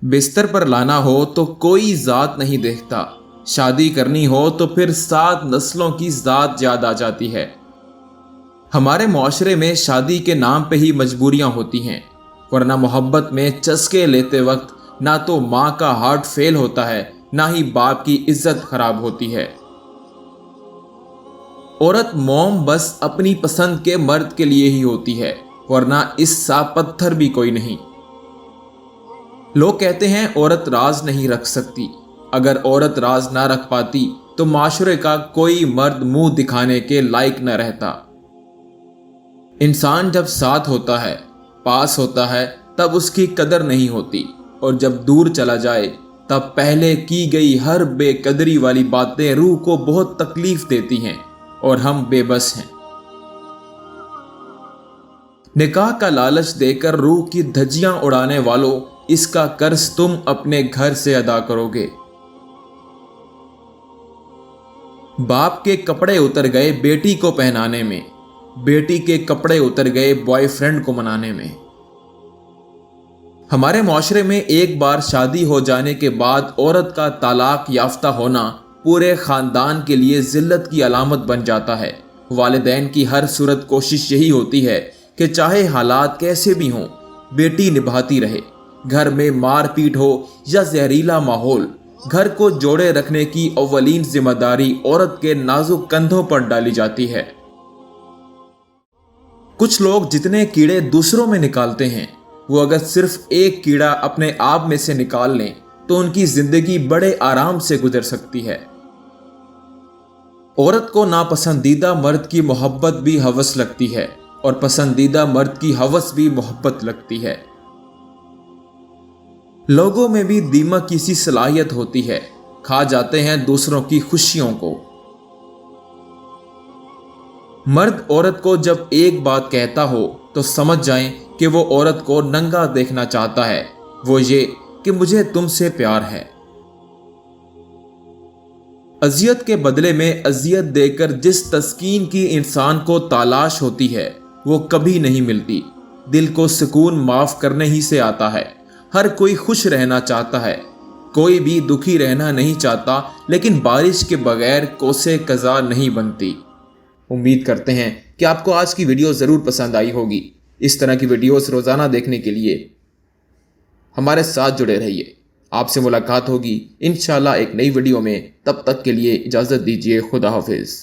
बिस्तर पर लाना हो तो कोई ज़ात नहीं देखता, शादी करनी हो तो फिर 7 नस्लों की ज़ात याद आ जाती है। हमारे मुआशरे में शादी के नाम पे ही मजबूरियां होती हैं, वरना मोहब्बत में चस्के लेते वक्त ना तो माँ का हार्ट फेल होता है, ना ही बाप की इज्जत खराब होती है। औरत मोम बस अपनी पसंद के मर्द के लिए ही होती है, वरना इस सा पत्थर भी कोई नहीं। लोग कहते हैं औरत राज नहीं रख सकती। अगर औरत राज ना रख पाती तो माशरे का कोई मर्द मुंह दिखाने के लायक न रहता। इंसान जब साथ होता है, पास होता है, तब उसकी कदर नहीं होती, और जब दूर चला जाए तब पहले की गई हर बेकदरी वाली बातें रूह को बहुत तकलीफ देती हैं और हम बेबस हैं। निकाह का लालच देकर रूह की धज्जियां उड़ाने वालों, इसका कर्ज तुम अपने घर से अदा करोगे। बाप के कपड़े उतर गए बेटी को पहनाने में, बेटी के कपड़े उतर गए बॉयफ्रेंड को मनाने में। हमारे मुआशरे में एक बार शादी हो जाने के बाद औरत का तलाक याफ्ता होना पूरे खानदान के लिए जिल्लत की अलामत बन जाता है। वालिदैन की हर सूरत कोशिश यही होती है कि चाहे हालात कैसे भी हों, बेटी निभाती रहे। घर में मार पीट हो या जहरीला माहौल, घर को जोड़े रखने की अव्वलीन जिम्मेदारी औरत के नाजुक कंधों पर डाली जाती है। कुछ लोग जितने कीड़े दूसरों में निकालते हैं, वो अगर सिर्फ एक कीड़ा अपने आप में से निकाल लें तो उनकी जिंदगी बड़े आराम से गुजर सकती है। औरत को नापसंदीदा मर्द की मोहब्बत भी हवस लगती है, और पसंदीदा मर्द की हवस भी मोहब्बत लगती है। लोगों में भी दीमक की सी सलाहियत होती है, खा जाते हैं दूसरों की खुशियों को। मर्द औरत को जब एक बात कहता हो तो समझ जाएं कि वो औरत को नंगा देखना चाहता है, वो ये कि मुझे तुमसे प्यार है। अजियत के बदले में अजियत देकर जिस तस्कीन की इंसान को तलाश होती है, वो कभी नहीं मिलती। दिल को सुकून माफ करने ही से आता है। हर कोई खुश रहना चाहता है, कोई भी दुखी रहना नहीं चाहता, लेकिन बारिश के बगैर कोसे कज़ा नहीं बनती। उम्मीद करते हैं कि आपको आज की वीडियो ज़रूर पसंद आई होगी। इस तरह की वीडियोस रोज़ाना देखने के लिए हमारे साथ जुड़े रहिए। आपसे मुलाकात होगी इंशाल्लाह एक नई वीडियो में। तब तक के लिए इजाज़त दीजिए। खुदा हाफिज़।